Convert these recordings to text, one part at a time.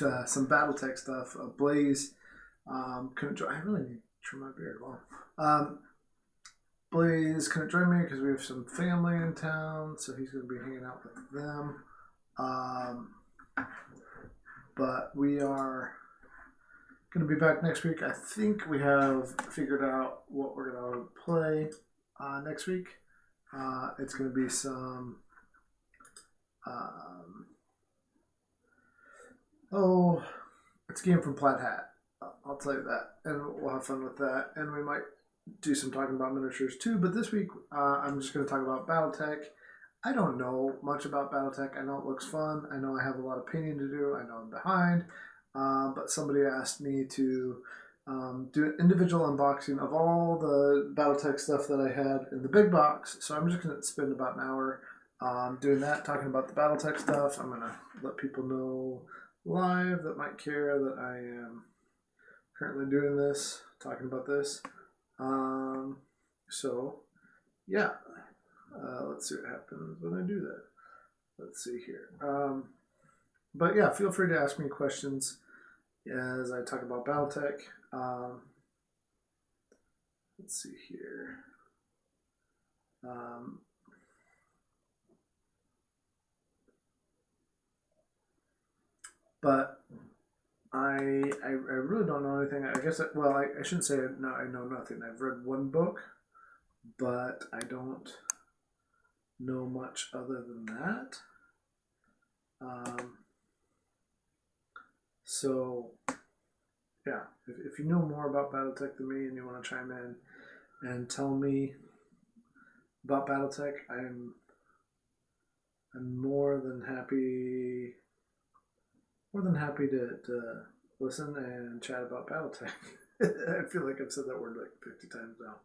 with some BattleTech stuff. Blaze couldn't join. I really need to trim my beard. Well, Blaze couldn't join me because we have some family in town, so he's going to be hanging out with them. But we are going to be back next week. I think we have figured out what we're going to play next week. It's going to be some it's a game from Plaid Hat. I'll tell you that, and we'll have fun with that. And we might do some talking about miniatures too. But this week, I'm just going to talk about BattleTech. I don't know much about BattleTech. I know it looks fun. I know I have a lot of painting to do. I know I'm behind. But somebody asked me to do an individual unboxing of all the BattleTech stuff that I had in the big box. So I'm just going to spend about an hour doing that, talking about the BattleTech stuff. I'm going to let people know live that might care that I am currently doing this, talking about this. So, yeah. Let's see what happens when I do that. Let's see here. But yeah, feel free to ask me questions as I talk about BattleTech. Let's see here. But I really don't know anything. I guess, I shouldn't say no, I know nothing. I've read one book, but I don't know much other than that. So, yeah, if you know more about BattleTech than me and you want to chime in and tell me about BattleTech, I'm more than happy to listen and chat about BattleTech. I feel like I've said that word like 50 times now.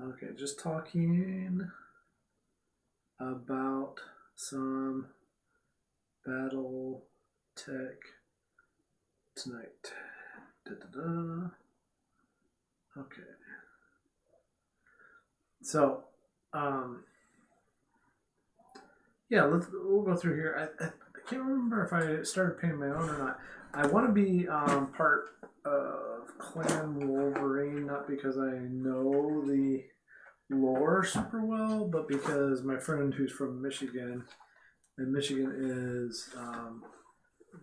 Okay, just talking about some BattleTech tonight. Da-da-da. Okay. So, yeah, we'll go through here. I can't remember if I started painting my own or not. I want to be part of Clan Wolverine, not because I know the lore super well, but because my friend who's from Michigan, and Michigan is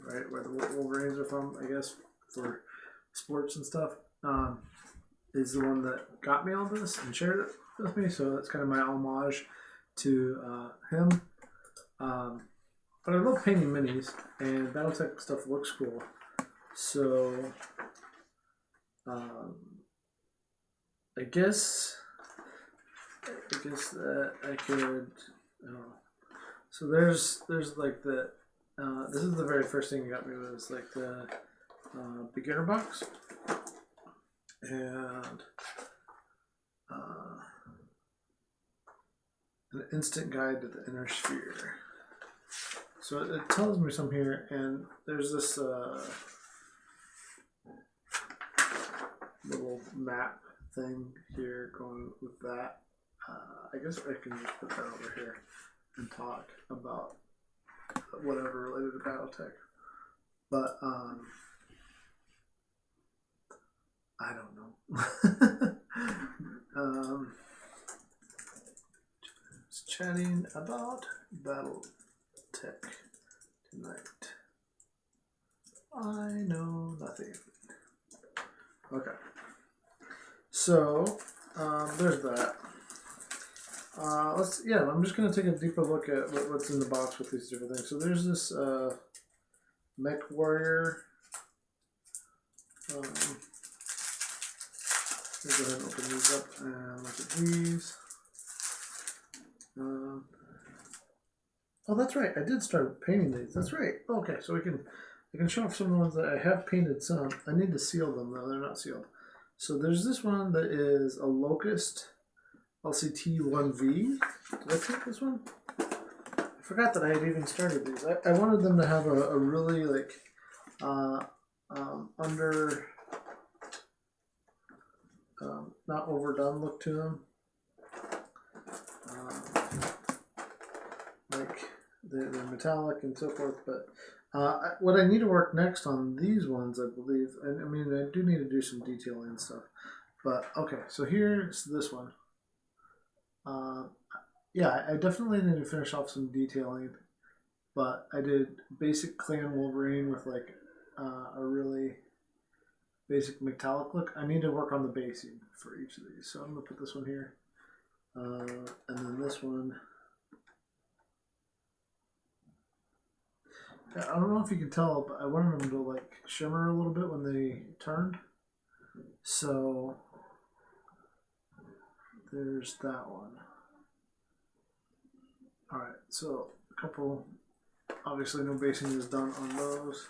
right where the Wolverines are from, I guess, for sports and stuff, is the one that got me all this and shared it with me. So that's kind of my homage to him. But I love painting minis, and BattleTech stuff looks cool. So, I guess that I could. So there's like the. This is the very first thing you got me was like the beginner box, and an instant guide to the inner sphere. So it tells me some here, and there's this little map thing here going with that. I guess I can just put that over here and talk about whatever related to BattleTech. But I don't know. Just chatting about BattleTech tonight. I know nothing. Okay. So there's that. I'm just gonna take a deeper look at what's in the box with these different things. So there's this Mech Warrior. Let's go ahead and open these up and look at these. Oh, that's right. I did start painting these. That's right. Okay, so I can show off some of the ones that I have painted some. I need to seal them though. They're not sealed. So there's this one that is a Locust LCT-1V. Did I take this one? I forgot that I had even started these. I wanted them to have a really like not overdone look to them. they're metallic and so forth. But what I need to work next on these ones, I believe, and I mean, I do need to do some detailing and stuff. But okay, so here's this one. Yeah, I definitely need to finish off some detailing. But I did basic Clan Wolverine with like a really basic metallic look. I need to work on the basing for each of these. So I'm going to put this one here. And then this one. I don't know if you can tell, but I wanted them to like shimmer a little bit when they turned. So there's that one. Alright, so a couple, obviously no basing is done on those.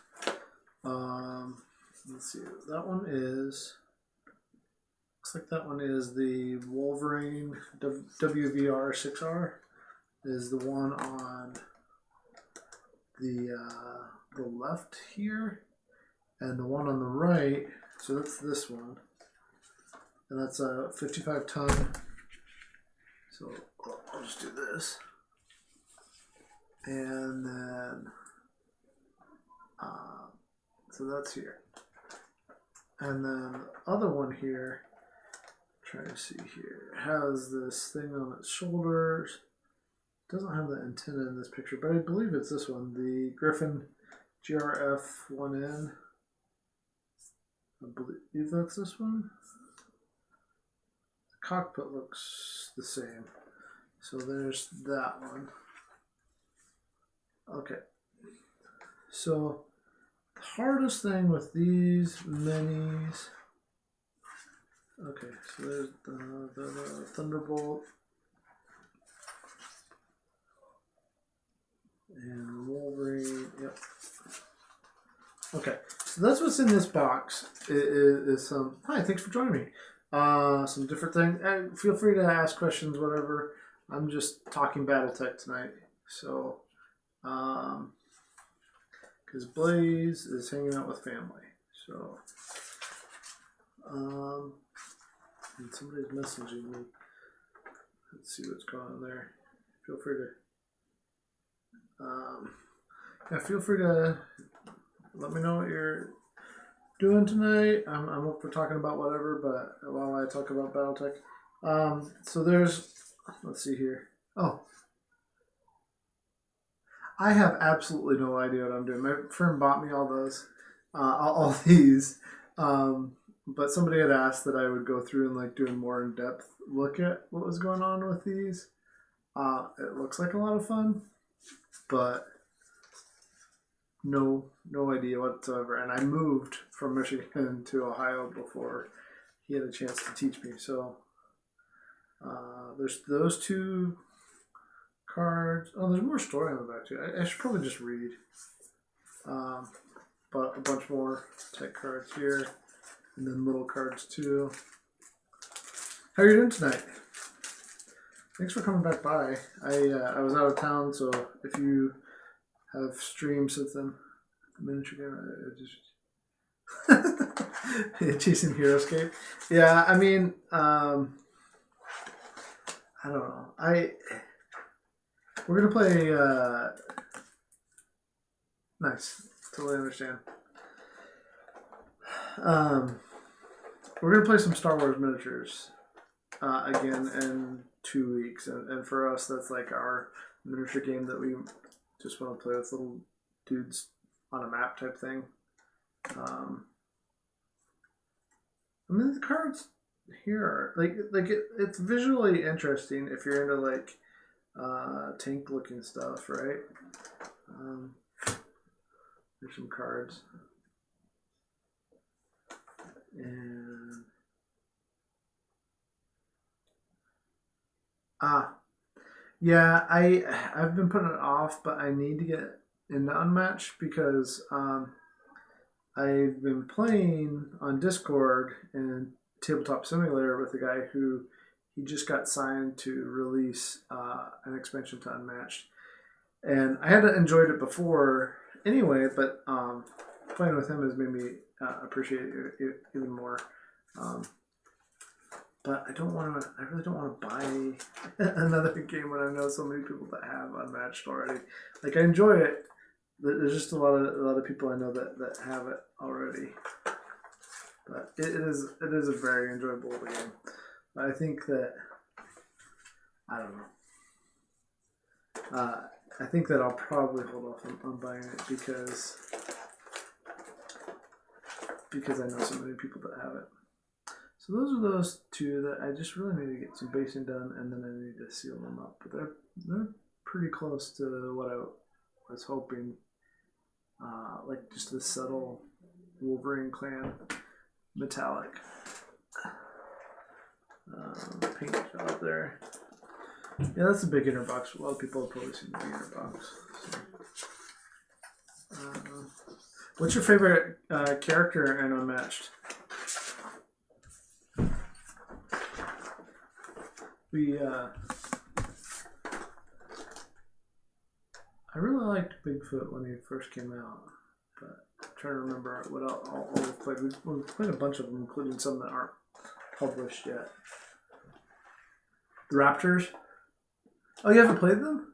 Let's see, that one is, looks like that one is the Wolverine WVR 6R, is the one on the left here, and the one on the right, so that's this one, and that's a 55 ton, so I'll just do this, and then, so that's here. And then the other one here, trying to see here, has this thing on its shoulders. Doesn't have the antenna in this picture, but I believe it's this one, the Griffin GRF 1N. I believe that's this one. The cockpit looks the same. So there's that one. Okay. So the hardest thing with these minis. Okay, so there's the Thunderbolt. And Wolverine, yep. Okay, so that's what's in this box. Is some. Hi, thanks for joining me. Some different things. Feel free to ask questions, whatever. I'm just talking BattleTech tonight, so because Blaze is hanging out with family, so and somebody's messaging me. Let's see what's going on there. Feel free to. Yeah, feel free to let me know what you're doing tonight. I'm up for talking about whatever, but while I talk about BattleTech. So there's, let's see here. Oh. I have absolutely no idea what I'm doing. My friend bought me all those, all these. But somebody had asked that I would go through and like do a more in-depth look at what was going on with these. It looks like a lot of fun, but no idea whatsoever. And I moved from Michigan to Ohio before he had a chance to teach me. So there's those two cards. Oh, there's more story on the back too. I should probably just read. But a bunch more tech cards here, and then little cards too. How are you doing tonight? Thanks for coming back by. I was out of town, so if you have streamed since then, miniature game, chasing Heroescape. Yeah, I mean, I don't know. We're gonna play. Nice, totally understand. We're gonna play some Star Wars miniatures again in 2 weeks, and for us, that's like our miniature game that we just want to play with little dudes on a map type thing. I mean, the cards here are it's visually interesting if you're into like tank looking stuff, right? There's some cards, and yeah, I've been putting it off, but I need to get into Unmatched because I've been playing on Discord and Tabletop Simulator with a guy who he just got signed to release an expansion to Unmatched, and I had enjoyed it before anyway, but playing with him has made me appreciate it even more. but I don't want to. I really don't want to buy another game when I know so many people that have Unmatched already. Like I enjoy it. There's just a lot of people I know that have it already. But it is a very enjoyable game. I think that I don't know. I think that I'll probably hold off on buying it because I know so many people that have it. So those are those two that I just really need to get some basing done, and then I need to seal them up. But they're pretty close to what I was hoping. Like just the subtle Wolverine Clan metallic paint job there. Yeah, that's a big inner box. A lot of people have probably seen the inner box. So, what's your favorite character in Unmatched? I really liked Bigfoot when he first came out, but I'm trying to remember what all we've played. We've played a bunch of them, including some that aren't published yet. The Raptors. Oh, you haven't played them?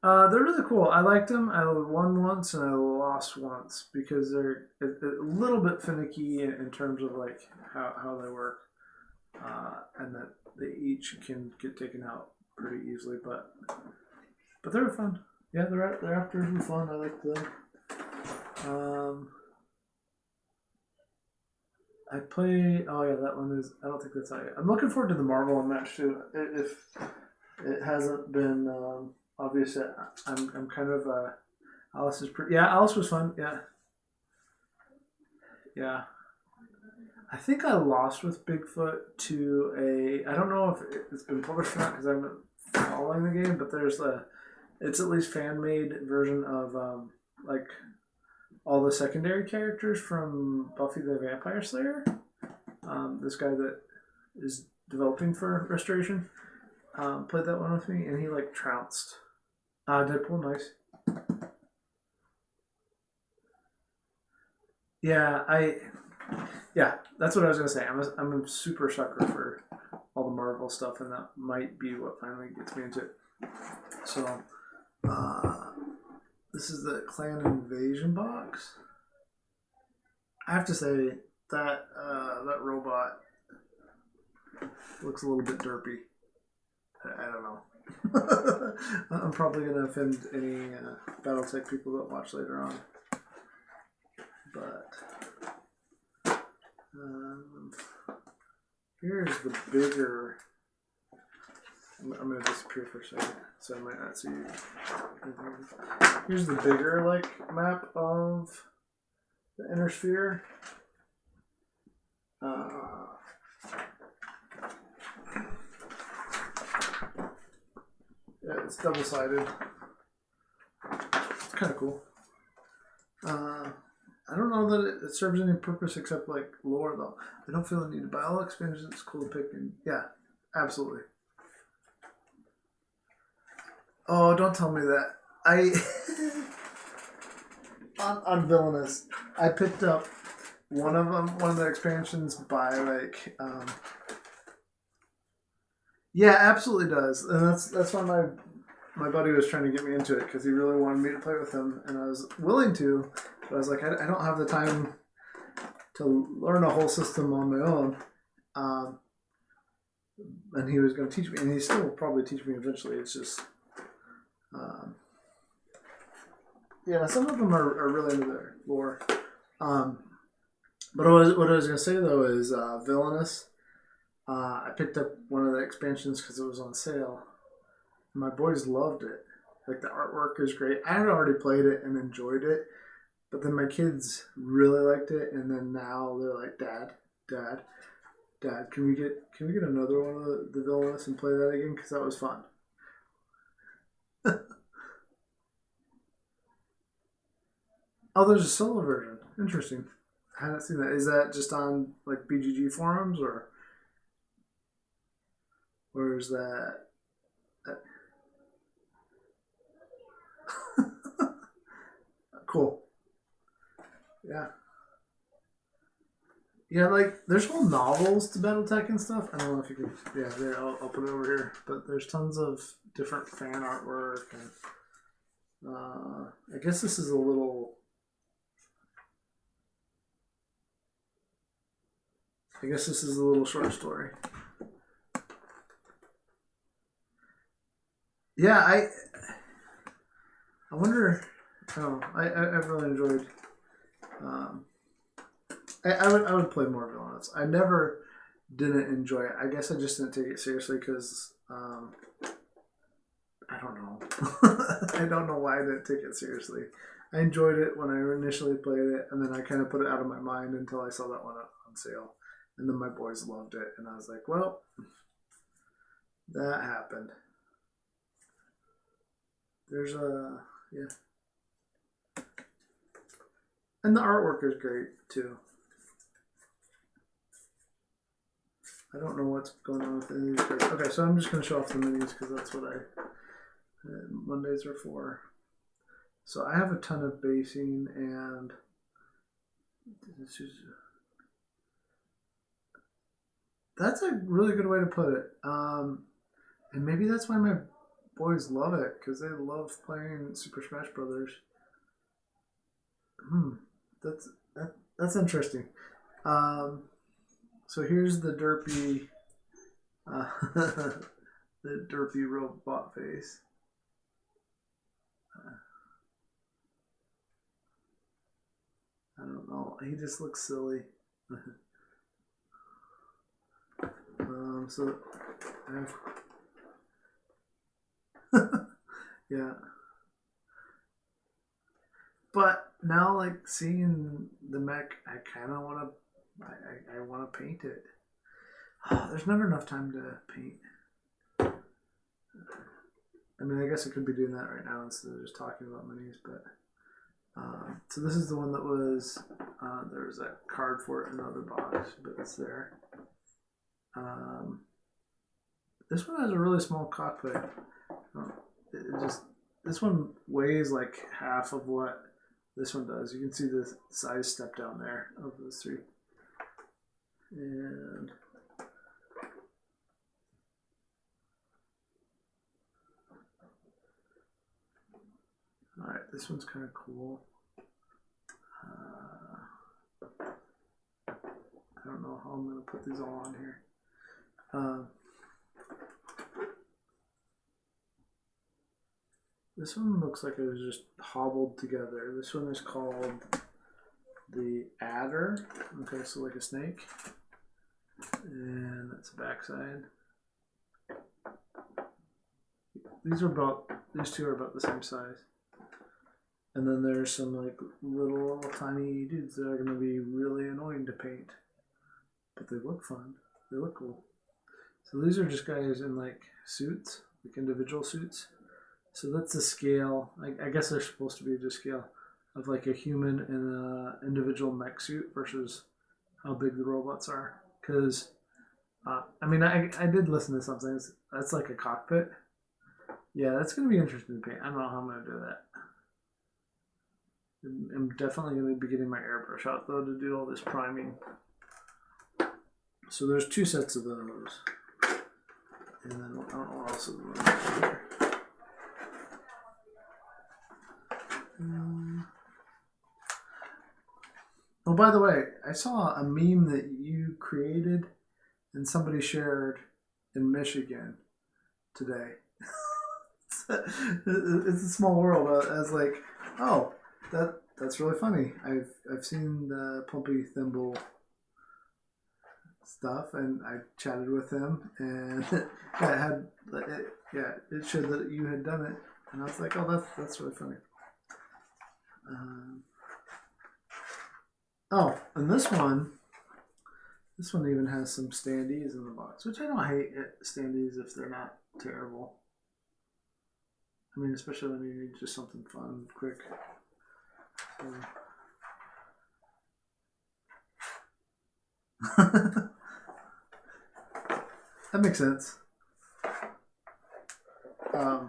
They're really cool. I liked them. I won once and I lost once because they're a little bit finicky in terms of like how they work, and that they each can get taken out pretty easily. But they were fun. Yeah, the Raptors were fun. I liked them. I play. Oh yeah, that one is. I don't think that's out yet. I'm looking forward to the Marvel Unmatched too. If it hasn't been obvious yet, I'm kind of. Alice is pretty. Yeah, Alice was fun. Yeah. Yeah. I think I lost with Bigfoot to a. I don't know if it's been published or not because I'm following the game, but there's a. It's at least fan made version of like all the secondary characters from Buffy the Vampire Slayer. This guy that is developing for Restoration played that one with me, and he like trounced. Deadpool, nice. Yeah, that's what I was gonna say. I'm a super sucker for all the Marvel stuff, and that might be what finally gets me into it. So, this is the Clan Invasion box. I have to say that that robot looks a little bit derpy. I don't know. I'm probably going to offend any Battletech people that watch later on. But here's the bigger. I'm going to disappear for a second, so I might not see you. Here's the bigger like map of the inner sphere. Yeah, it's double-sided. It's kind of cool. I don't know that it serves any purpose except like lore though. I don't feel the need to buy all expansions. It's cool to pick and yeah, absolutely. Oh, don't tell me that. I on Villainous, I picked up one of the expansions by like yeah, absolutely does, and that's why my buddy was trying to get me into it because he really wanted me to play with him, and I was willing to, but I was like, I don't have the time to learn a whole system on my own, and he was going to teach me, and he still will probably teach me eventually. It's just, yeah, some of them are really into their lore. But what I was going to say though is Villainous. I picked up one of the expansions because it was on sale. My boys loved it. Like the artwork is great. I had already played it and enjoyed it, but then my kids really liked it, and then now they're like, Dad, can we get another one of the Villainous and play that again? Because that was fun. Oh, there's a solo version. Interesting. I haven't seen that. Is that just on like BGG forums or is that? Cool. Yeah. Yeah, like there's whole novels to BattleTech and stuff. I don't know if you can. Yeah, there. I'll put it over here. But there's tons of different fan artwork, and I guess this is a little. I guess this is a little short story. Yeah, I wonder. Oh, I've really enjoyed. Um, I would play more Villainous. I never didn't enjoy it. I guess I just didn't take it seriously because I don't know. I don't know why I didn't take it seriously. I enjoyed it when I initially played it, and then I kind of put it out of my mind until I saw that one on sale, and then my boys loved it, and I was like, well, that happened. There's a yeah, and the artwork is great too. I don't know what's going on with any of these cards. Okay, so I'm just going to show off the minis because that's what Mondays are for. So I have a ton of basing, and this is, that's a really good way to put it. And maybe that's why my boys love it, because they love playing Super Smash Brothers. That's interesting. So here's the derpy, the derpy robot face. I don't know. He just looks silly. So yeah. But now, like seeing the mech, I kind of want to. I want to paint it. There's never enough time to paint. I mean, I guess I could be doing that right now instead of just talking about minis. But so this is the one that was. There was a card for it in another box, but it's there. This one has a really small cockpit. This one weighs like half of what this one does. You can see the size step down there of those three. And all right, this one's kind of cool. I don't know how I'm going to put these all on here. This one looks like it was just hobbled together. This one is called the Adder. Okay, so like a snake. And that's the backside. These two are about the same size. And then there's some like little tiny dudes that are going to be really annoying to paint. But they look fun. They look cool. So these are just guys in like suits, like individual suits. So that's the scale. I guess they're supposed to be the scale of like a human in an individual mech suit versus how big the robots are. Because, I mean, I did listen to something. That's like a cockpit. Yeah, that's going to be interesting to paint. I don't know how I'm going to do that. I'm definitely going to be getting my airbrush out, though, to do all this priming. So there's 2 sets of those. And then I don't know what else is going on here. Oh, by the way, I saw a meme that you created and somebody shared in Michigan today. It's a small world. I was like, oh, that's really funny. I've seen the Pumpy Thimble stuff, and I chatted with him, and it showed that you had done it, and I was like, oh, that's really funny. Oh, and this one even has some standees in the box, which I don't hate standees if they're not terrible. I mean, especially when you need just something fun, quick. So. That makes sense. And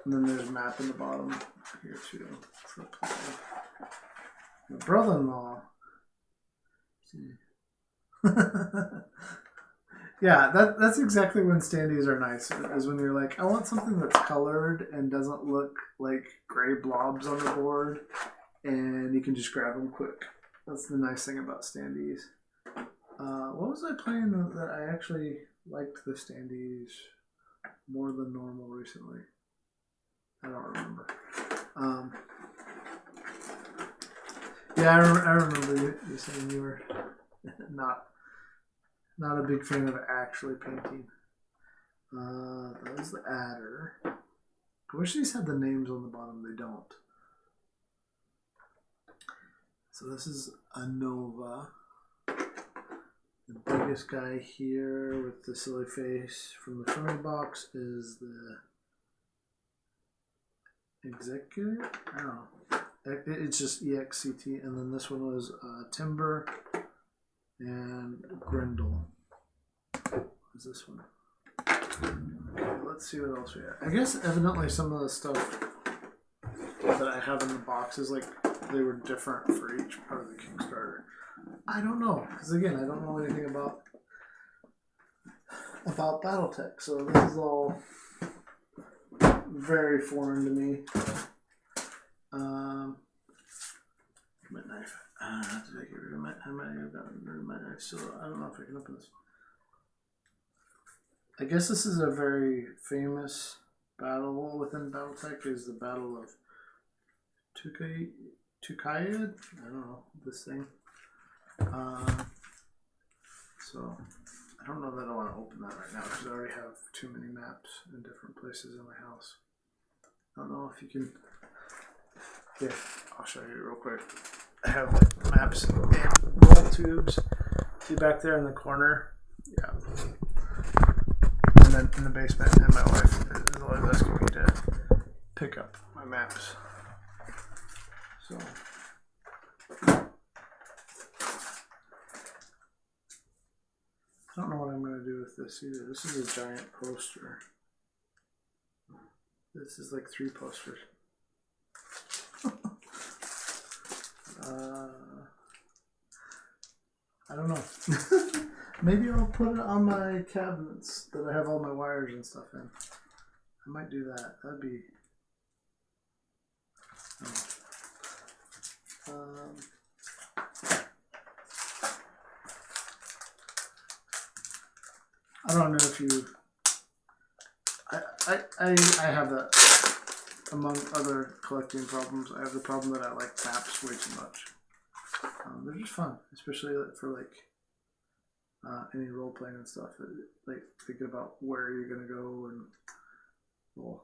then there's a map in the bottom here too for play. My brother-in-law Yeah, that's exactly when standees are nice. Is when you're like, I want something that's colored and doesn't look like gray blobs on the board, and you can just grab them quick. That's the nice thing about standees. What was I playing that I actually liked the standees more than normal recently? I don't remember. Yeah, I remember you saying you were not a big fan of actually painting. That was the adder. I wish these had the names on the bottom. They don't. So this is a Nova. The biggest guy here with the silly face from the front of the box is the Executor? I don't know. It's just EXCT. And then this one was Timber and Grendel. What is this one? Okay, let's see what else we have. I guess evidently some of the stuff that I have in the box is like they were different for each part of the Kickstarter. I don't know, because again, I don't know anything about BattleTech, so this is all very foreign to me. My knife. Did I get rid of my? I might have gotten rid of my knife, so I don't know if I can open this. I guess this is a very famous battle within BattleTech. Is the Battle of Tukayed? I don't know this thing. So I don't know that I want to open that right now because I already have too many maps in different places in my house. I don't know if you can. Yeah, I'll show you real quick. I have maps and roll tubes. See back there in the corner? Yeah. And then in the basement, and my wife is always asking me to pick up my maps. So. I don't know what I'm going to do with this either. This is a giant poster. This is like 3 posters. I don't know. Maybe I'll put it on my cabinets that I have all my wires and stuff in. I might do that. That'd be... I don't know if you... I have that. Among other collecting problems, I have the problem that I like maps way too much. They're just fun, especially for like any role playing and stuff. Like thinking about where you're gonna go and well,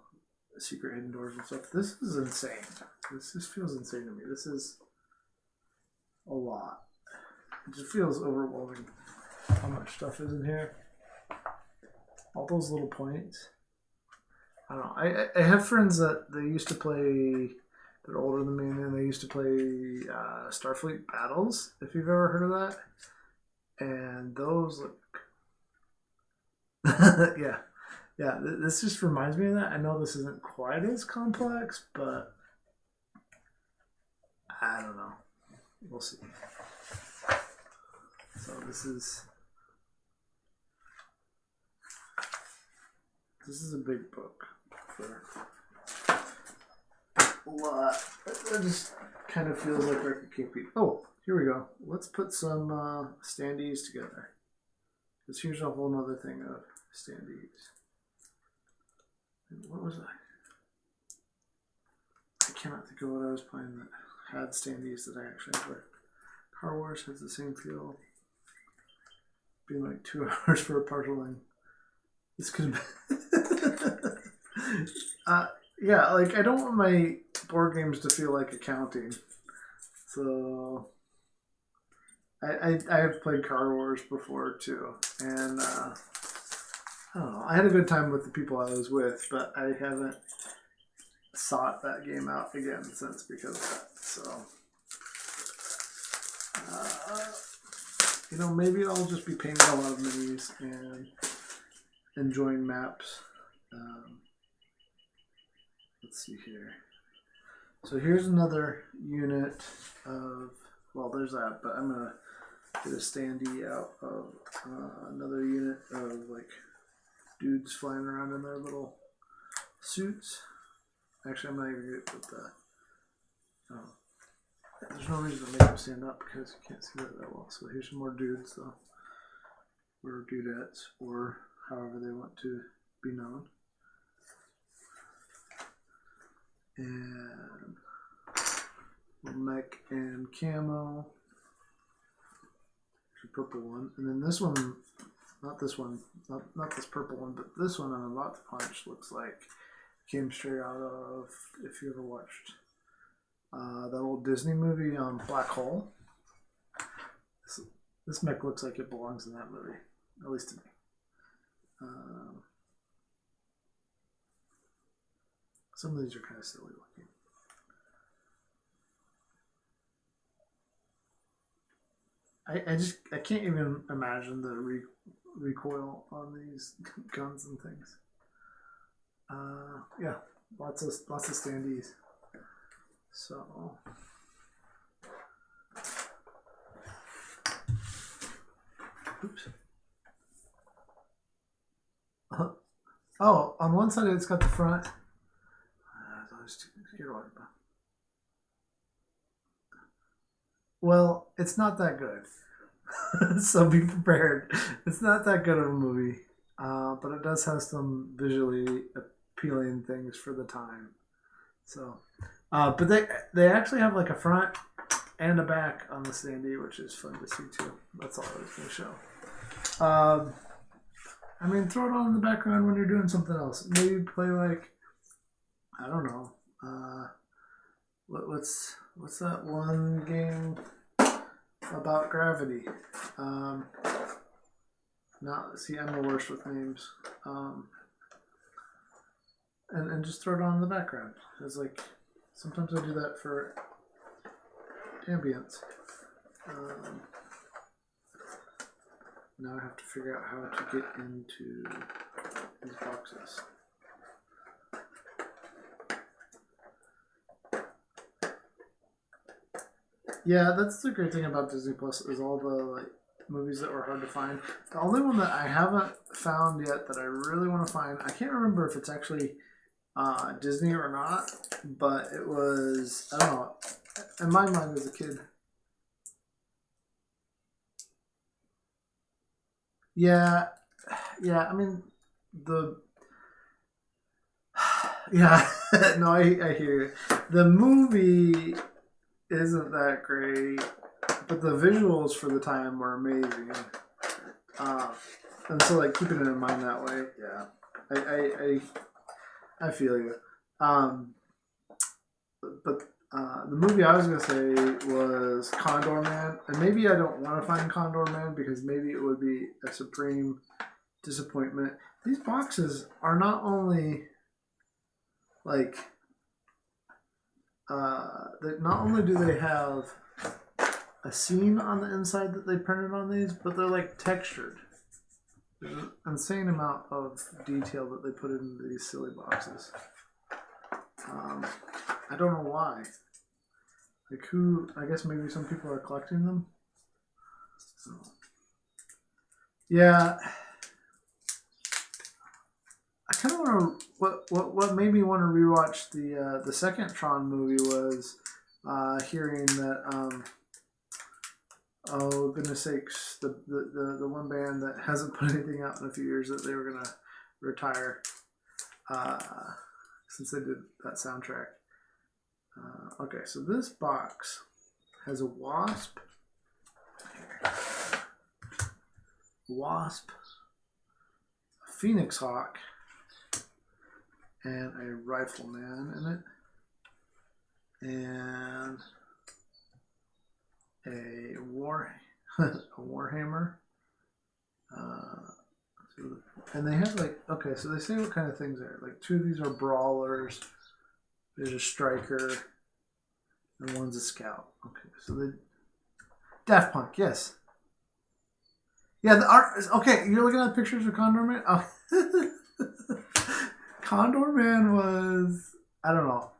secret hidden doors and stuff. This is insane. This just feels insane to me. This is a lot. It just feels overwhelming how much stuff is in here. All those little points. I don't know. I have friends that they used to play. They're older than me, and they used to play Starfleet Battles. If you've ever heard of that, and those look, yeah. This just reminds me of that. I know this isn't quite as complex, but I don't know. We'll see. So this is a big book. For a lot. That just kind of feels like Record Keeping. Oh, here we go. Let's put some standees together. Because here's a whole nother thing of standees. What was I cannot think of what I was playing that had standees that I actually enjoyed. Car Wars has the same feel. Being like 2 hours for a partial line. This could have been. Yeah, like I don't want my board games to feel like accounting. So I have played Car Wars before too, and I don't know. I had a good time with the people I was with, but I haven't sought that game out again since because of that. So maybe I'll just be painting a lot of minis and enjoying maps. Let's see here. So here's another unit of, well, there's that, but I'm going to get a standee out of another unit of like dudes flying around in their little suits. Actually, I'm not even going to put the. There's no reason to make them stand up because you can't see that well. So here's some more dudes, though, or dudettes, or however they want to be known. And mech and camo. There's a purple one, and then this one, not this one, not this purple one, but this one I'm about to punch looks like came straight out of, if you ever watched that old Disney movie Black Hole. This mech looks like it belongs in that movie, at least to me. Some of these are kind of silly looking. I can't even imagine the recoil on these guns and things. Yeah, lots of standees. So oops. Oh, on one side it's got the front. Well, it's not that good. So be prepared. It's not that good of a movie. But it does have some visually appealing things for the time. So, but they actually have like a front and a back on the standee, which is fun to see too. That's all I was going to show. I mean, throw it on in the background when you're doing something else. Maybe play like, I don't know. What's that one game about gravity? See, I'm the worst with names. And just throw it on in the background. It's like sometimes I do that for ambience. Now I have to figure out how to get into these boxes. Yeah, that's the great thing about Disney Plus is all the like movies that were hard to find. The only one that I haven't found yet that I really want to find, I can't remember if it's actually Disney or not, but it was, I don't know, in my mind as a kid. Yeah, I mean, yeah, no, I hear you. The movie isn't that great, but the visuals for the time were amazing. And so, like, keeping it in mind that way, yeah, I feel you. But the movie I was gonna say was Condor Man, and maybe I don't want to find Condor Man because maybe it would be a supreme disappointment. These boxes are not only like not only do they have a scene on the inside that they printed on these, but they're like textured. There's an insane amount of detail that they put in these silly boxes. I don't know why. Like who? I guess maybe some people are collecting them. So, yeah, I kind of want to. What made me want to rewatch the second Tron movie was hearing that. Oh goodness sakes! The one band that hasn't put anything out in a few years that they were gonna retire since they did that soundtrack. Okay, so this box has a wasp, a phoenix hawk, and a rifleman in it, and a warhammer. And they have like, okay, so they say what kind of things are. Like 2 of these are brawlers. There's a striker, and one's a scout. Okay, so the Daft Punk, yes. Yeah, the art. Okay, you're looking at pictures of Condor Man. Oh. Condor Man was, I don't know.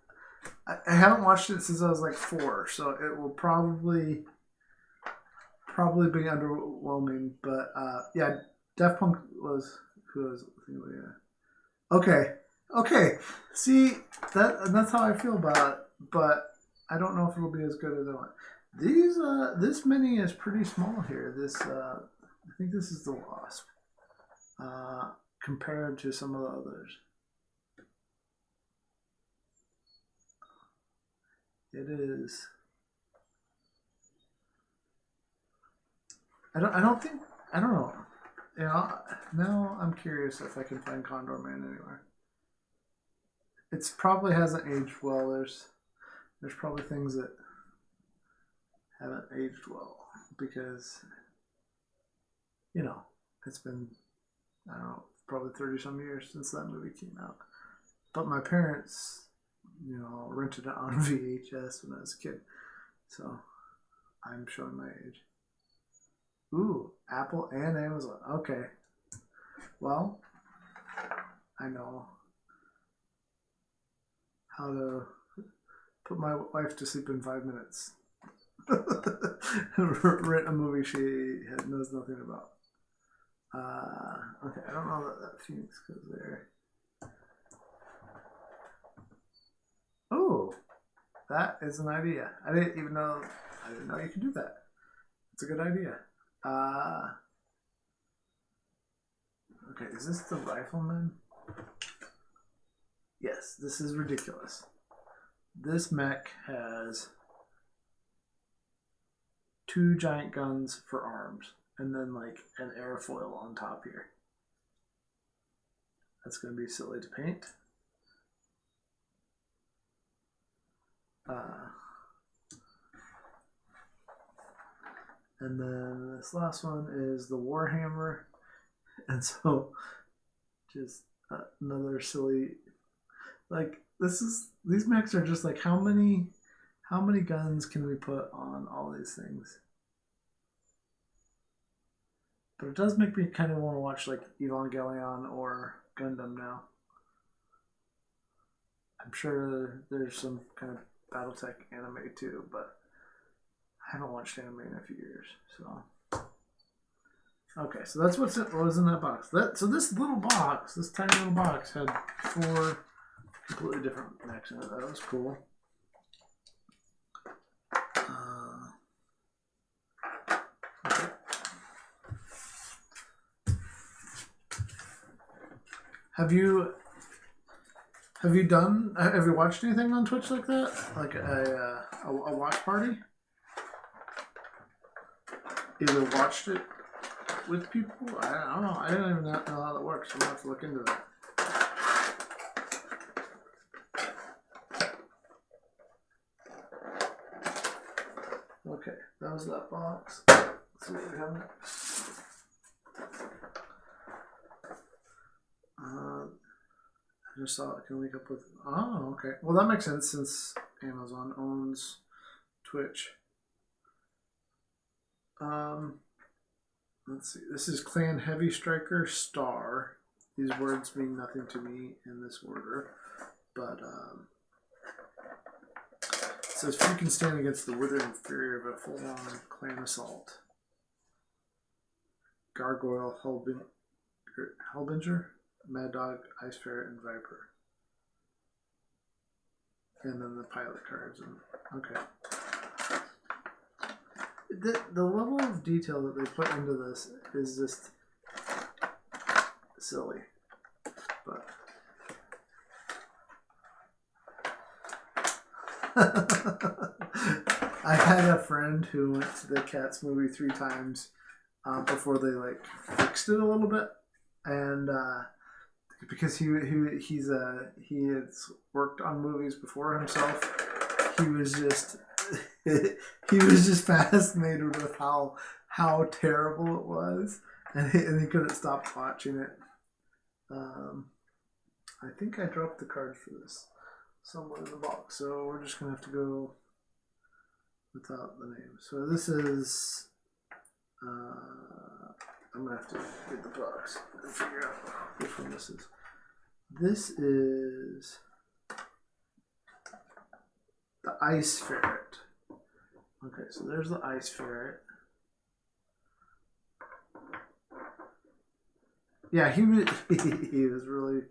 I haven't watched it since I was like 4, so it will probably probably be underwhelming, but yeah, Daft Punk was who was yeah. Okay. See that's how I feel about it, but I don't know if it'll be as good as I want. These this mini is pretty small here. This I think this is the Wasp compared to some of the others. It is. I don't think. I don't know. Yeah. Now I'm curious if I can find Condor Man anywhere. It's probably hasn't aged well. There's probably things that haven't aged well because you know it's been I don't know probably 30 some years since that movie came out. But my parents, rented it on VHS when I was a kid, so I'm showing my age. Ooh, Apple and Amazon. Okay. Well, I know how to put my wife to sleep in 5 minutes. Rent a movie she knows nothing about. Okay, I don't know that Phoenix goes there. Oh, that is an idea. I didn't know you could do that. It's a good idea. Okay, is this the Rifleman? Yes, this is ridiculous. This mech has 2 giant guns for arms, and then like an airfoil on top here. That's going to be silly to paint. And then this last one is the Warhammer, and so just another silly, like these mechs are just like how many guns can we put on all these things? But it does make me kind of want to watch like Evangelion or Gundam now. I'm sure there's some kind of BattleTech anime too, but I haven't watched anime in a few years. So okay, so that's what was in that box. So this little box, this tiny little box, had 4 completely different mechs in it. That was cool. Okay. Have you watched anything on Twitch like that? Like a watch party? Either watched it with people? I don't know. I don't even know how that works. I'm gonna have to look into that. Okay, that was that box. Let's see what we have next. I just saw it can link up with. Oh, okay. Well, that makes sense since Amazon owns Twitch. Let's see. This is Clan Heavy Striker Star. These words mean nothing to me in this order, but it says few can stand against the withering fury of a full-on clan assault. Gargoyle, Hellbinger, Mad Dog, Ice Ferret, and Viper. And then the pilot cards. Okay. The level of detail that they put into this is just silly. But I had a friend who went to the Cats movie 3 times before they like fixed it a little bit, and because he has worked on movies before himself, he was just fascinated with how terrible it was, and he couldn't stop watching it. I think I dropped the card for this somewhere in the box, so we're just gonna have to go without the name. So this is. I'm gonna have to get the box and figure out which one this is. This is the Ice Ferret. Okay, so there's the Ice Ferret. Yeah, he was he was really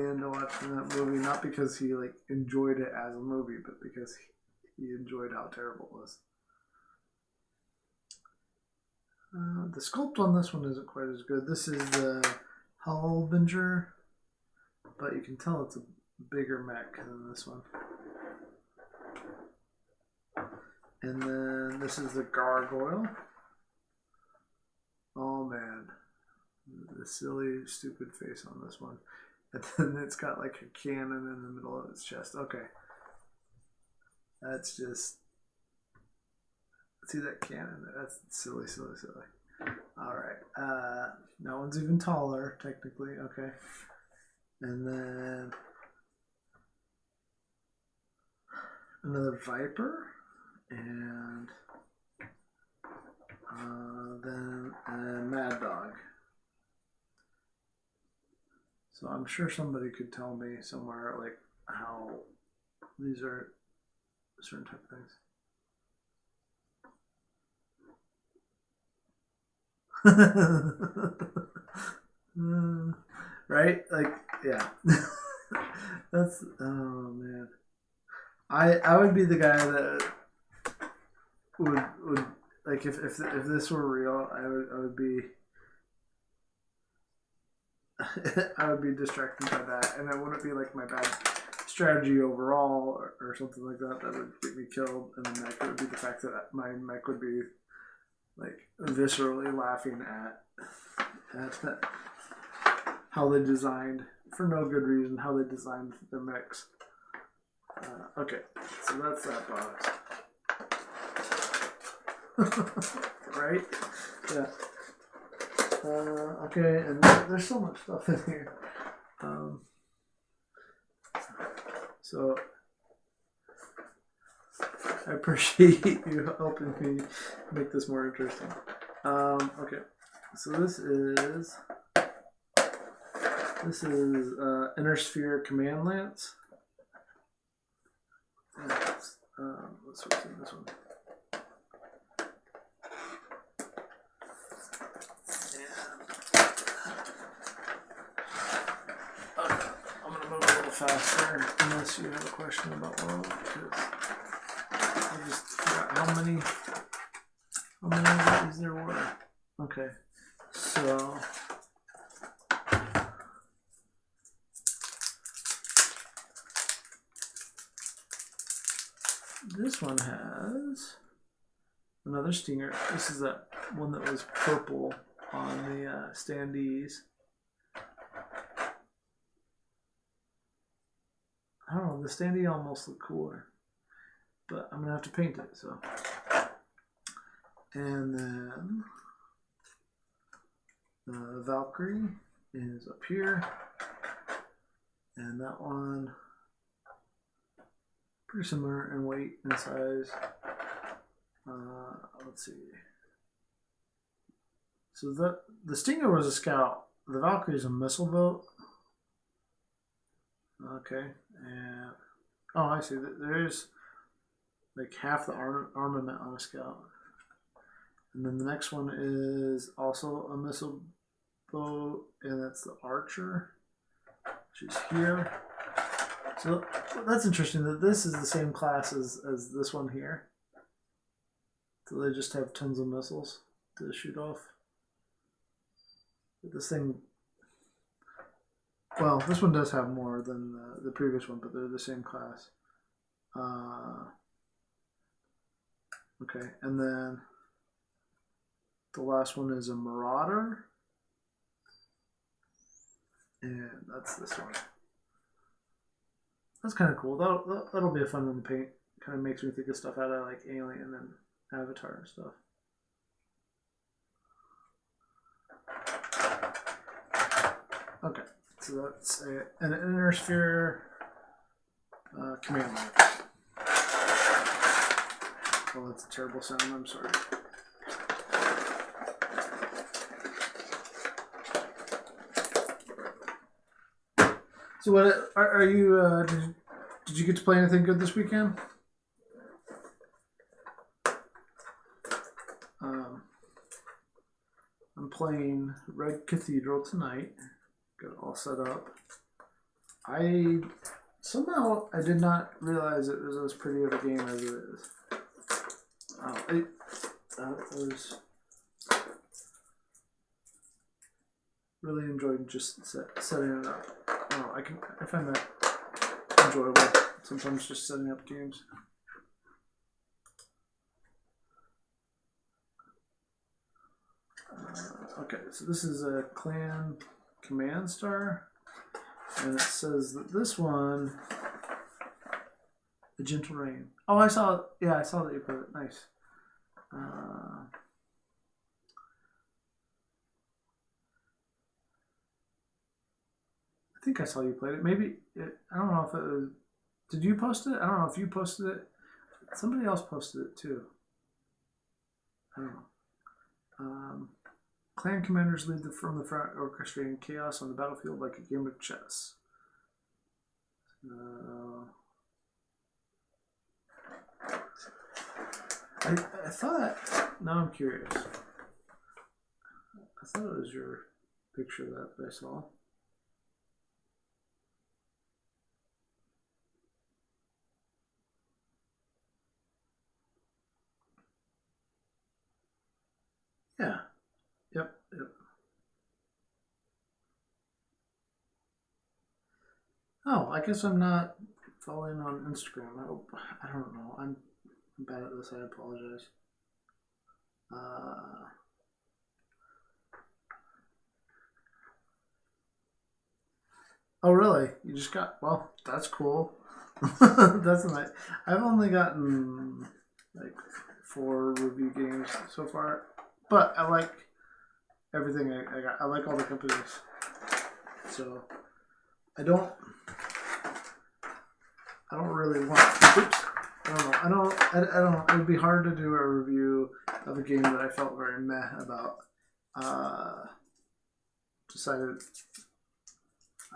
into watching that movie, not because he like enjoyed it as a movie, but because he enjoyed how terrible it was. The sculpt on this one isn't quite as good. This is the Hellbinger, but you can tell it's a bigger mech than this one. And then this is the Gargoyle. Oh man, the silly, stupid face on this one. And then it's got like a cannon in the middle of its chest. Okay. That's just. See that cannon? That's silly, silly, silly. Alright. That one's even taller, technically. Okay. And then. Another Viper. And. Then a Mad Dog. So I'm sure somebody could tell me somewhere like how these are certain type of things. Right? Like, yeah. That's man. I would be the guy that would like if this were real, I would be I would be distracted by that, and it wouldn't be like my bad strategy overall or something like that that would get me killed in the mech. It would be the fact that my mech would be like viscerally laughing at how they designed, for no good reason, how they designed their mechs. Okay, so that's that box. Right? Yeah. Okay, and there's so much stuff in here. So I appreciate you helping me make this more interesting. Okay, so this is Inner Sphere Command Lance. Let's switch in this one. Faster, unless you have a question about one, because I just forgot how many of these there were. Okay, so this one has another Stinger. This is that one that was purple on the standees. I don't know, the standee almost looked cooler, but I'm gonna have to paint it. So, and then the Valkyrie is up here, and that one pretty similar in weight and size. Let's see. So the Stinger was a scout. The Valkyrie is a missile boat. Okay, and oh, I see. There's like half the armament on a scout, and then the next one is also a missile boat, and that's the Archer, which is here. So that's interesting that this is the same class as this one here. So they just have tons of missiles to shoot off. But this thing. Well, this one does have more than the previous one, but they're the same class. Okay, and then the last one is a Marauder. And that's this one. That's kind of cool. That'll be a fun one to paint. Kind of makes me think of stuff out of like Alien and Avatar and stuff. Okay. So that's an Inner Sphere command line. Well, that's a terrible sound. I'm sorry. So, what are you? Did you get to play anything good this weekend? I'm playing Red Cathedral tonight. Got it all set up. I did not realize it was as pretty of a game as it is. I was really enjoyed just setting it up. I find that enjoyable sometimes, just setting up games. Okay, so this is a Clan Command Star, and it says that this one, the Gentle Rain. Oh, I saw it. Yeah, I saw that you put it. Nice. I think I saw you played it. Maybe I don't know if it was. Did you post it? I don't know if you posted it. Somebody else posted it too. I don't know. Clan commanders lead from the front, orchestrating chaos on the battlefield like a game of chess. I thought. Now I'm curious. I thought it was your picture that I saw. Yeah. Yep. Oh, I guess I'm not following on Instagram. I don't know. I'm bad at this. I apologize. Oh, really? You just got. Well, that's cool. That's nice. I've only gotten like 4 review games so far, but I like everything I got. I like all the companies, so I don't really want. Oops. I don't know. It would be hard to do a review of a game that I felt very meh about. Decided.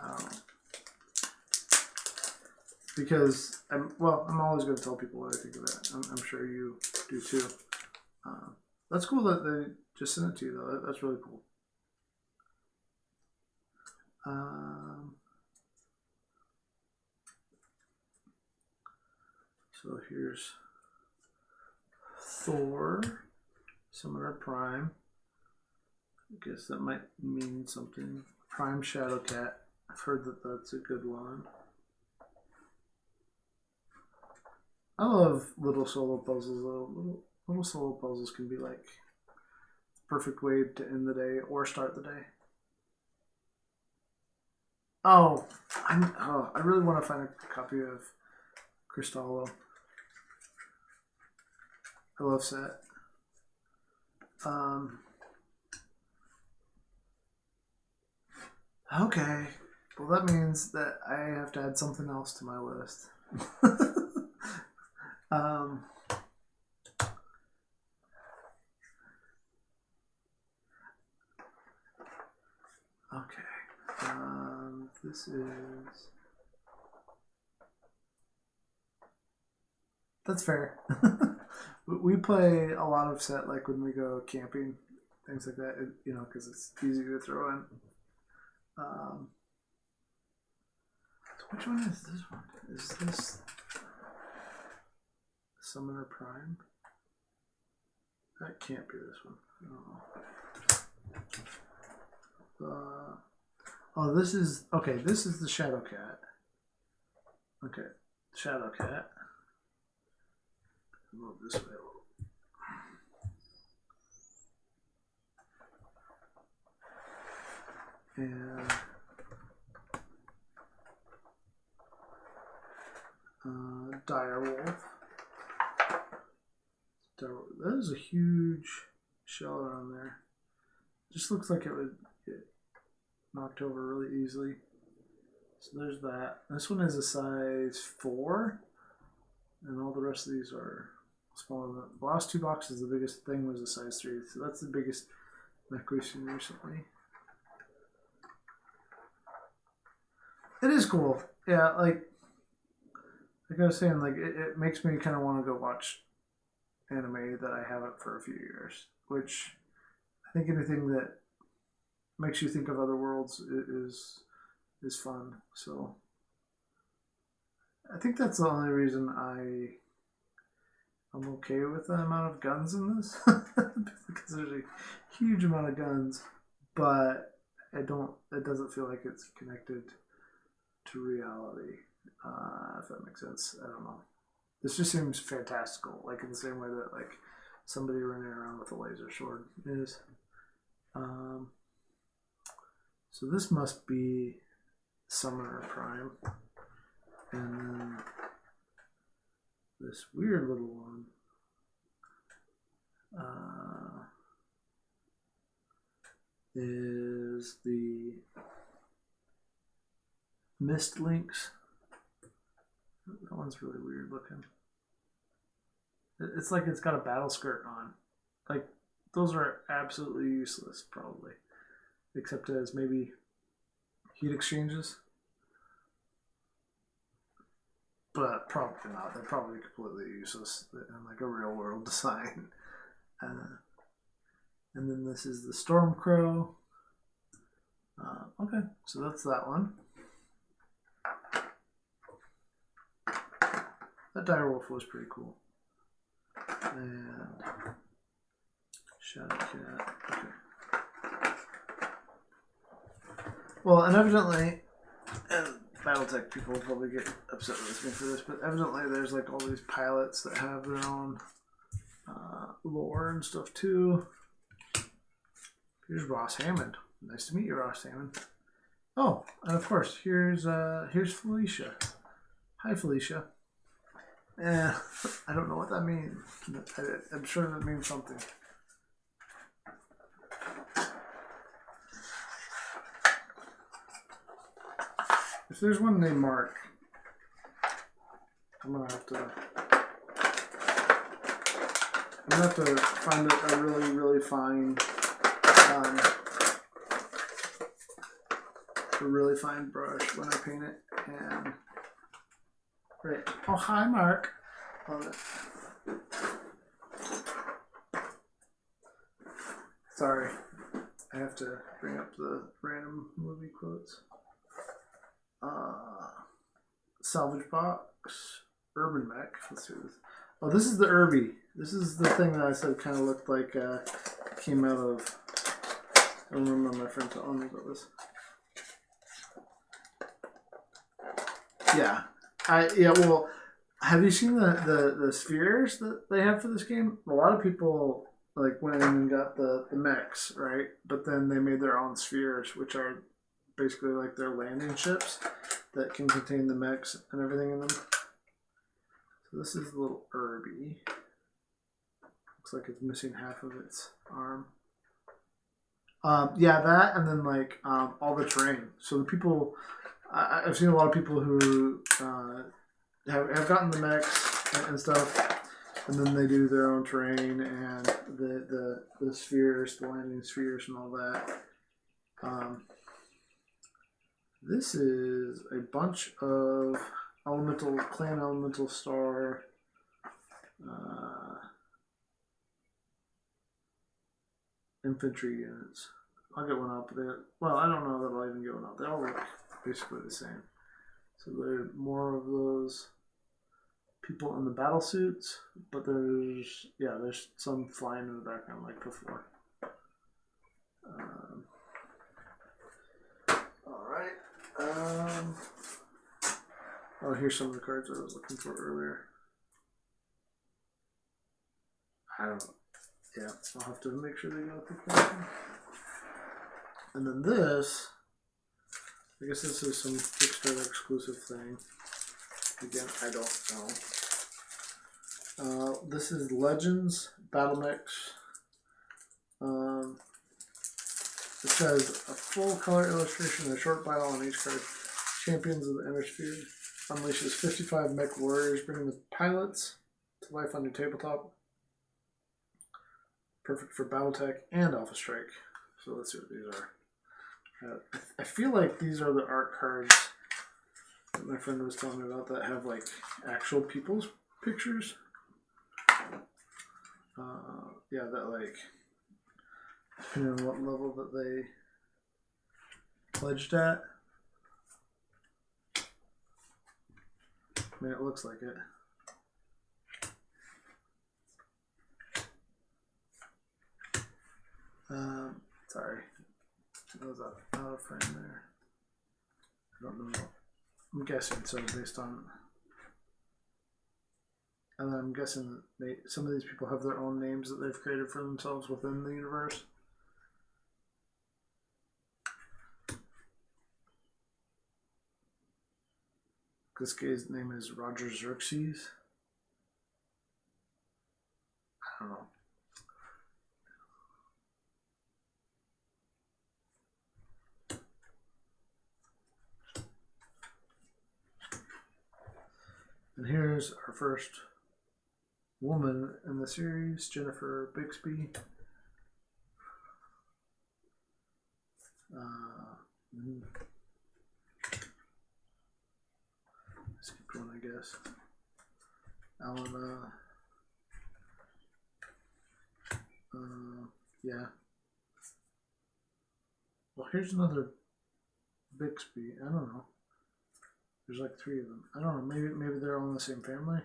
I don't know. Because I'm always going to tell people what I think of it. I'm sure you do too. That's cool that they just sent it to you though. That's really cool. So here's Thor, Summoner Prime. I guess that might mean something. Prime Shadowcat. I've heard that that's a good one. I love little solo puzzles though. Little solo puzzles can be like the perfect way to end the day or start the day. Oh, I really want to find a copy of Cristallo. I love Set. Okay. Well, that means that I have to add something else to my list. Okay. This is. That's fair. We play a lot of Set like when we go camping, things like that. Because it's easy to throw in. So which one is this one? Is this Summoner Prime? That can't be this one. No. This is okay. This is the Shadowcat. Okay, Shadowcat. Move this way a little. And Direwolf. That is a huge shell around there. Just looks like it would get knocked over really easily. So there's that. This one is a size 4, and all the rest of these are smaller than the last 2 boxes. The biggest thing was a size 3, so that's the biggest mech we've seen recently. It is cool. Yeah, like I was saying, like it makes me kind of want to go watch anime that I haven't for a few years, which I think anything that makes you think of other worlds is fun. So I think that's the only reason I'm okay with the amount of guns in this because there's a huge amount of guns, but it doesn't feel like it's connected to reality. If that makes sense, I don't know. This just seems fantastical, like in the same way that like somebody running around with a laser sword is. Um, so this must be Summoner Prime, and then this weird little one. Is the Mist Links. That one's really weird looking. It's like it's got a battle skirt on. Like, those are absolutely useless, probably. Except as maybe heat exchanges. But probably not. They're probably completely useless in like a real world design. And then this is the Stormcrow. Okay, so that's that one. That direwolf was pretty cool. And Shadowcat. Okay. Well, and evidently, and Battletech people will probably get upset with me for this, but evidently there's like all these pilots that have their own lore and stuff too. Here's Ross Hammond. Nice to meet you, Ross Hammond. Oh, and of course, here's Felicia. Hi, Felicia. I don't know what that means. I'm sure that means something. If there's one named Mark, I'm gonna have to find a really, really fine brush when I paint it. And right. Oh, hi, Mark. Love it. Sorry, I have to bring up the random movie quotes. Salvage box, urban mech. Let's see this. Oh, this is the Irby. This is the thing that I said kind of looked like came out of. I don't remember my friend telling me about this. Yeah, Well, have you seen the spheres that they have for this game? A lot of people like went in and got the mechs, right? But then they made their own spheres, which are basically like their landing ships that can contain the mechs and everything in them. So this is the little Irby. Looks like it's missing half of its arm. Yeah, that, and then like all the terrain. So the people, I've seen a lot of people who have gotten the mechs and stuff, and then they do their own terrain and the spheres, the landing spheres, and all that. This is a bunch of clan elemental star. Infantry units. I'll get one up there. Well, I don't know that I'll even get one up. They all look basically the same. So there are more of those people in the battle suits, but there's some flying in the background like before. All right. Oh, here's some of the cards I was looking for earlier. I don't know. Yeah, I'll have to make sure they go with the collection. And then this, I guess this is some Kickstarter exclusive thing. Again, I don't know. This is Legends Battle Mix. It says a full color illustration and a short bio on each card. Champions of the Inner Sphere unleashes 55 mech warriors, bringing the pilots to life on your tabletop. Perfect for Battletech and Alpha Strike. So let's see what these are. I feel like these are the art cards that my friend was telling me about that have like actual people's pictures. Yeah, that like depending on what level that they pledged at. I mean, it looks like it. Sorry, that was out of frame there. I don't know. I'm guessing so based on, and I'm guessing that some of these people have their own names that they've created for themselves within the universe. This guy's name is Roger Xerxes. I don't know. And here's our first woman in the series, Jennifer Bixby. Let's keep going, I guess. Alana. Yeah. Well, here's another Bixby. I don't know. There's like 3 of them. I don't know. Maybe they're all in the same family.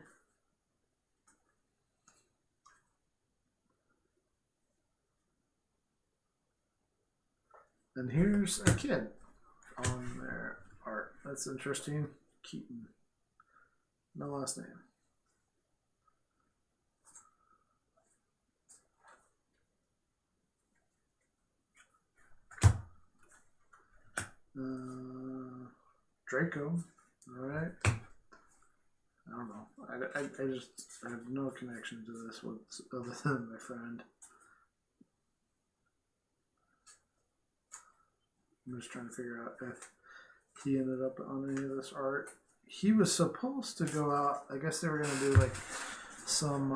And here's a kid on their art. That's interesting. Keaton. No last name. Draco. All right. I don't know. I have no connection to this one other than my friend. I'm just trying to figure out if he ended up on any of this art. He was supposed to go out. I guess they were gonna do like some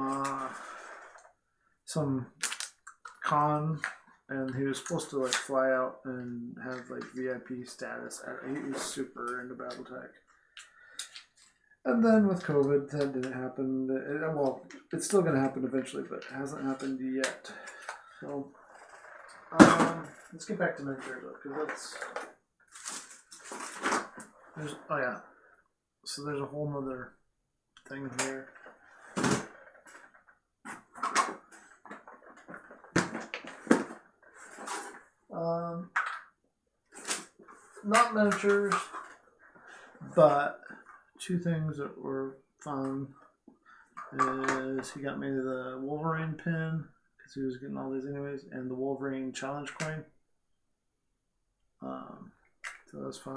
con, and he was supposed to like fly out and have like VIP status. He was super into BattleTech. And then with COVID, that didn't happen. Well, it's still going to happen eventually, but it hasn't happened yet. So, let's get back to miniatures, because oh yeah. So there's a whole nother thing here. Not miniatures, but 2 things that were fun is he got me the Wolverine pin because he was getting all these anyways, and the Wolverine challenge coin. So that was fun.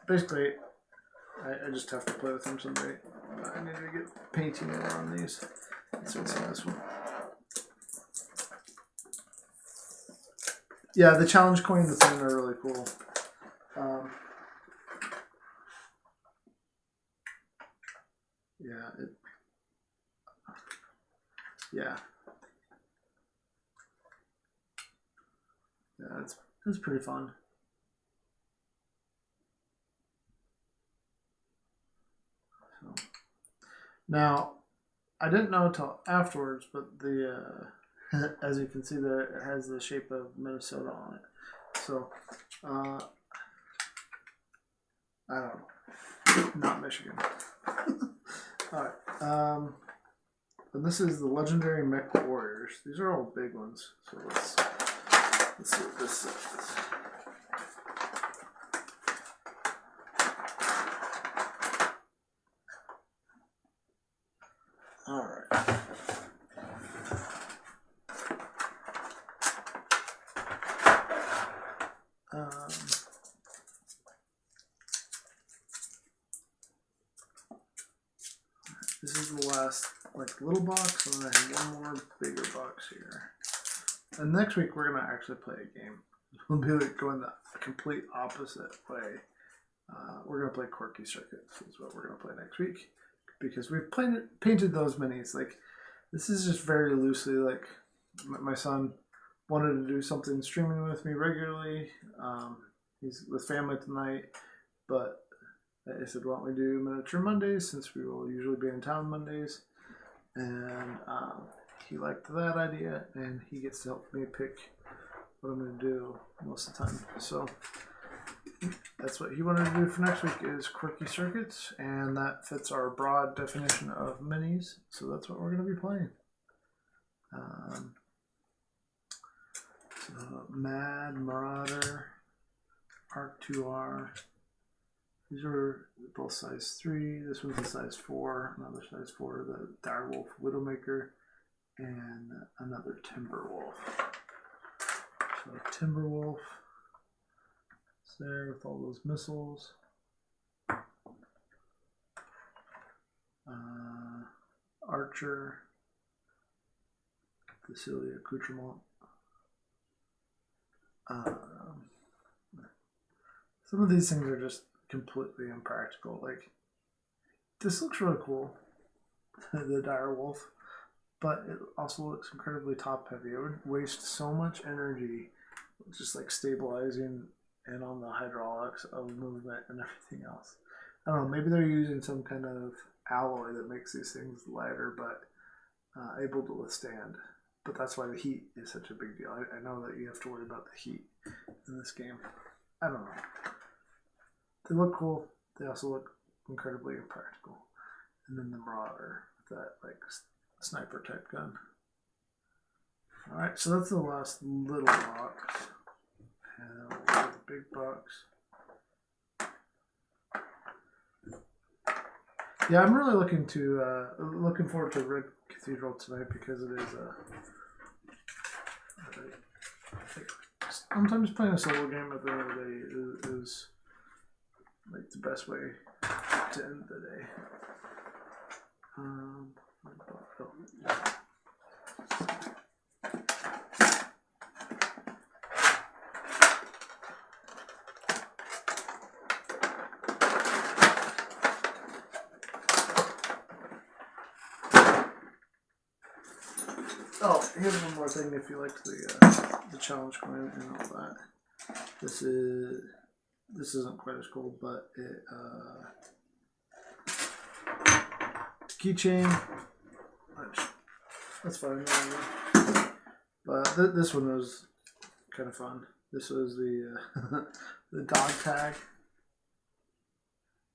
Basically, I just have to play with him someday. I need to get painting more on these. Let's see this one. Yeah, the challenge coin and the thing are really cool. Yeah, it's pretty fun. So, now, I didn't know until afterwards, but the as you can see there, it has the shape of Minnesota on it. So, I don't know. Not Michigan. Alright. And this is the Legendary Mech Warriors. These are all big ones. So let's see what this says. Alright. This is the last little box, and then I have one more bigger box here. And next week we're gonna actually play a game. We'll be going the complete opposite way. We're gonna play Quirky Circuits is what we're gonna play next week, because we've painted those minis. This is just very loosely my son wanted to do something streaming with me regularly. He's with family tonight, but I said, why don't we do Miniature Mondays, since we will usually be in town Mondays. and he liked that idea, and he gets to help me pick what I'm going to do most of the time. So that's what he wanted to do for next week is quirky circuits, and that fits our broad definition of minis. So that's what we're going to be playing. So Mad, Marauder, Arc 2R. These are both size 3. This one's a size 4, another size 4, the Direwolf Widowmaker, and another Timberwolf. So Timberwolf is there with all those missiles. Archer, Cecilia Accoutrement. Some of these things are just completely impractical. Like, this looks really cool, the Direwolf, but it also looks incredibly top heavy. It would waste so much energy just like stabilizing and on the hydraulics of movement and everything else. I don't know, maybe they're using some kind of alloy that makes these things lighter but able to withstand. But that's why the heat is such a big deal. I know that you have to worry about the heat in this game. I don't know. They look cool. They also look incredibly impractical. And then the Marauder with that like sniper type gun. Alright, so that's the last little box. And we'll go to the big box. Yeah, I'm really looking forward to Red Cathedral tonight because it is sometimes playing a solo game at the end of the day is like the best way to end the day. Oh, here's one more thing if you liked the challenge coin and all that. This isn't quite as cool, but it keychain. That's fine. But this one was kind of fun. This was the the dog tag.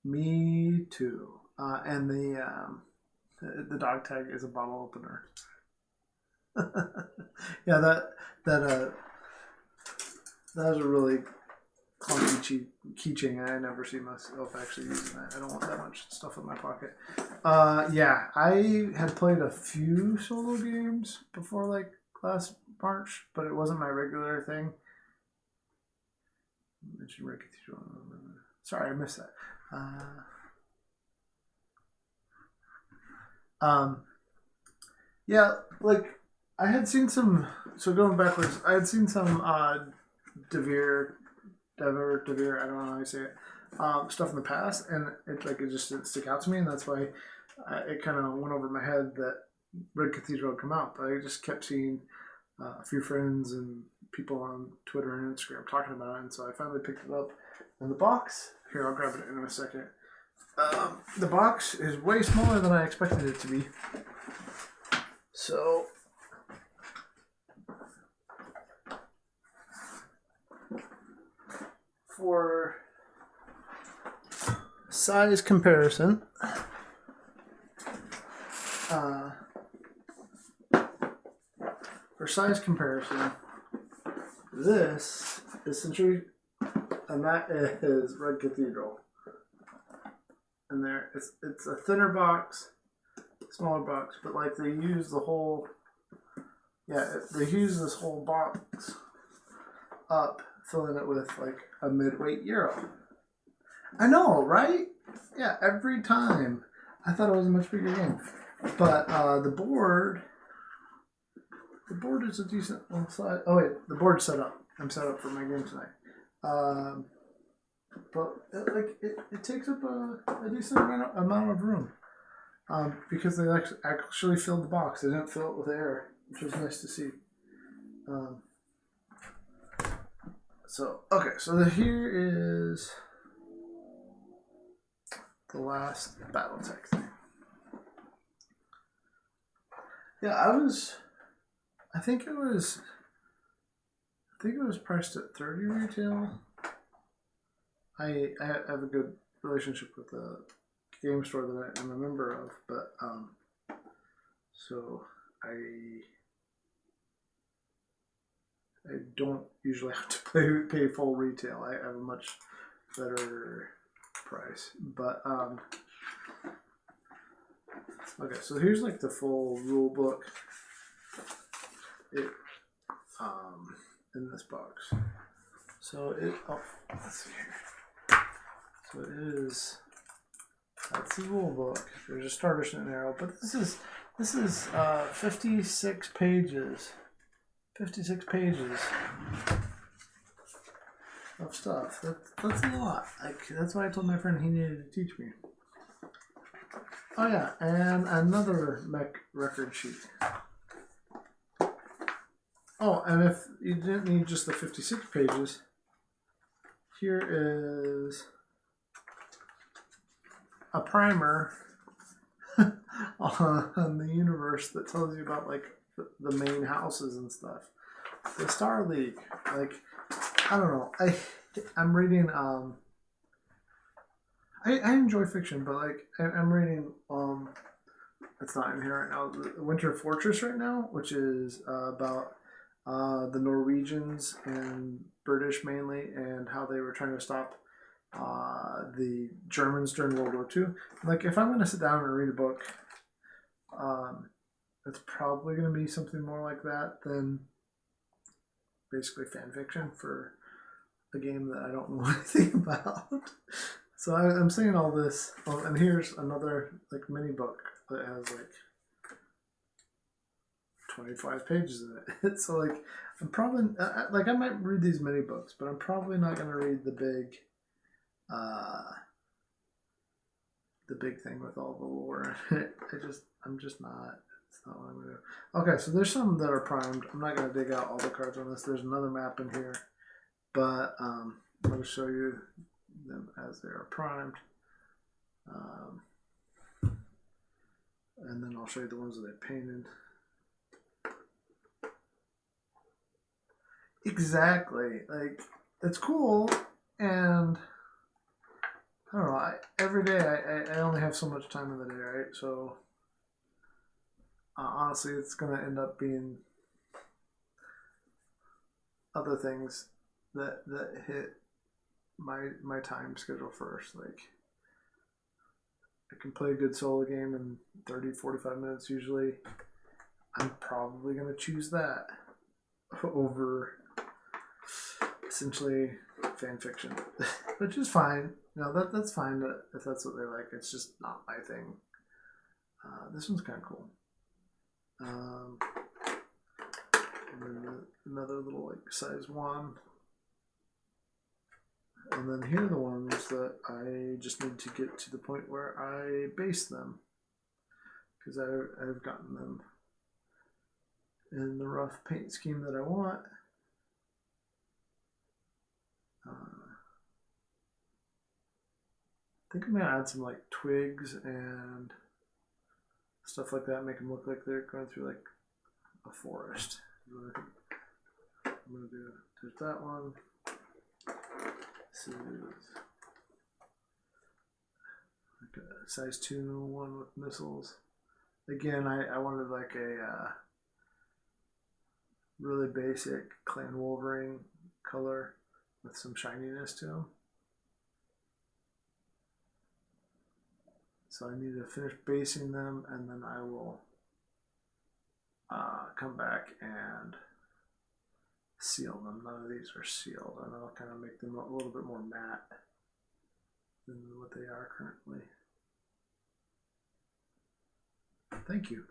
Me too. And the dog tag is a bottle opener. Yeah, that was a really clunky keychain. I never see myself actually using that. I don't want that much stuff in my pocket. Yeah, I had played a few solo games before like last March, but it wasn't my regular thing. I mentioned Red Cathedral. Sorry, I missed that. Yeah, like I had seen some. So going backwards, I had seen some Devere. I don't know how you say it. Stuff in the past, and it just didn't stick out to me, and that's why it kind of went over my head that Red Cathedral would come out. But I just kept seeing a few friends and people on Twitter and Instagram talking about it, and so I finally picked it up. And the box here, I'll grab it in a second. The box is way smaller than I expected it to be. So for size comparison, this is Century, and that is Red Cathedral. And there, it's a thinner box, smaller box, but like they use the whole, they use this whole box up, filling it with like a midweight Euro. I know, right? Yeah, every time. I thought it was a much bigger game. But the board is a decent size. Oh wait, the board's set up. I'm set up for my game tonight. But it takes up a decent amount of room. Because they actually filled the box. They didn't fill it with air, which was nice to see. So here is the last BattleTech thing. Yeah, I think it was. I think it was priced at 30 retail. I have a good relationship with the game store that I'm a member of, but so I don't usually have to pay full retail. I have a much better price, but okay. So here's like the full rule book. It in this box. So let's see here. So it is. That's the rule book. There's a starter scenario, but this is 56 pages. 56 pages of stuff. That's a lot. Like that's why I told my friend he needed to teach me. Oh yeah, and another mech record sheet. Oh, and if you didn't need just the 56 pages, here is a primer on the universe that tells you about like the main houses and stuff. The Star League, like I don't know. I'm reading. I enjoy fiction, but like I'm reading. It's not in here right now. The Winter Fortress right now, which is about the Norwegians and British mainly, and how they were trying to stop the Germans during World War II. Like, if I'm going to sit down and read a book, it's probably going to be something more like that than basically fan fiction for a game that I don't know anything about. So I'm saying all this, and here's another like mini book that has like 25 pages in it. So like I'm probably like I might read these mini books, but I'm probably not going to read the big thing with all the lore. I'm just not. It's not what I'm gonna do. Okay, so there's some that are primed. I'm not gonna dig out all the cards on this. There's another map in here, but I'm gonna show you them as they are primed, um, and then I'll show you the ones that I painted. Exactly, like it's cool, and I don't know. Every day I only have so much time in the day, right? So honestly, it's gonna end up being other things that hit my time schedule first. Like I can play a good solo game in 30, 45 minutes usually. I'm probably gonna choose that over essentially fan fiction, which is fine. No, that's fine if that's what they like. It's just not my thing. This one's kind of cool. And then another little like size 1. And then here are the ones that I just need to get to the point where I base them, because I've gotten them in the rough paint scheme that I want. I think I'm gonna add some like twigs and stuff like that, make them look like they're going through like a forest. I'm gonna do. There's that one. This is like a size 2 one with missiles. Again, I wanted like a really basic Clan Wolverine color with some shininess to them. So I need to finish basing them, and then I will come back and seal them. None of these are sealed, and I'll kind of make them a little bit more matte than what they are currently. Thank you.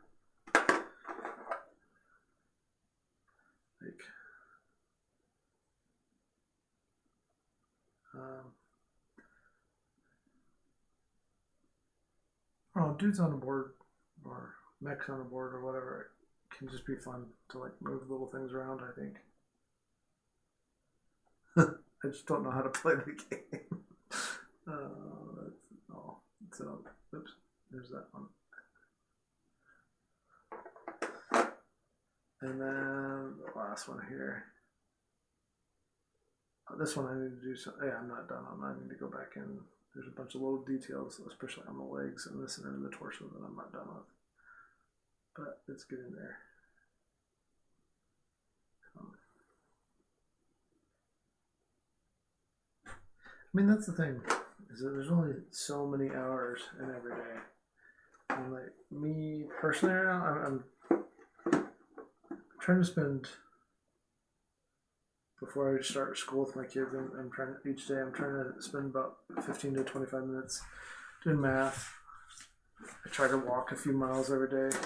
Like, oh, dudes on a board or mechs on a board or whatever, it can just be fun to like move little things around. I think. I just don't know how to play the game. That's all. So, oops, there's that one. And then the last one here. This one I need to do some. Yeah, I'm not done on. I need to go back in. There's a bunch of little details, especially on the legs and this and in the torso that I'm not done with. But it's getting there. I mean, that's the thing, is that there's only so many hours in every day. And like me personally right now, I'm trying to spend, before I start school with my kids, I'm trying to, each day I'm trying to spend about 15 to 25 minutes doing math. I try to walk a few miles every day.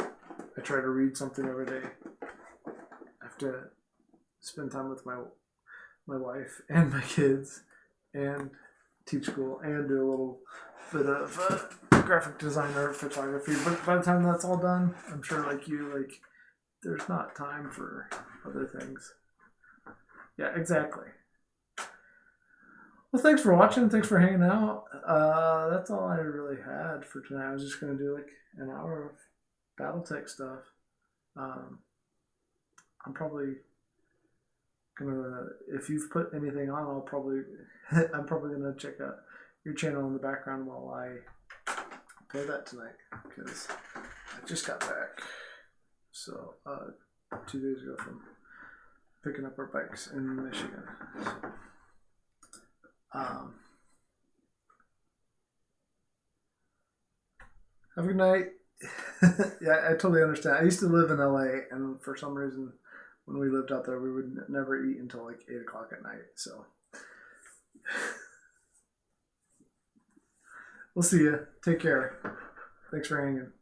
I try to read something every day. I have to spend time with my wife and my kids, and teach school, and do a little bit of graphic design or photography. But by the time that's all done, I'm sure, like you, like there's not time for other things. Yeah, exactly. Well, thanks for watching. Thanks for hanging out. That's all I really had for tonight. I was just gonna do like an hour of BattleTech stuff. I'm probably gonna, if you've put anything on, I'll probably I'm probably gonna check out your channel in the background while I play that tonight, because I just got back. So 2 days ago from picking up our bikes in Michigan. So, have a good night. Yeah, I totally understand. I used to live in LA, and for some reason, when we lived out there, we would never eat until like 8 o'clock at night. So we'll see you. Take care. Thanks for hanging.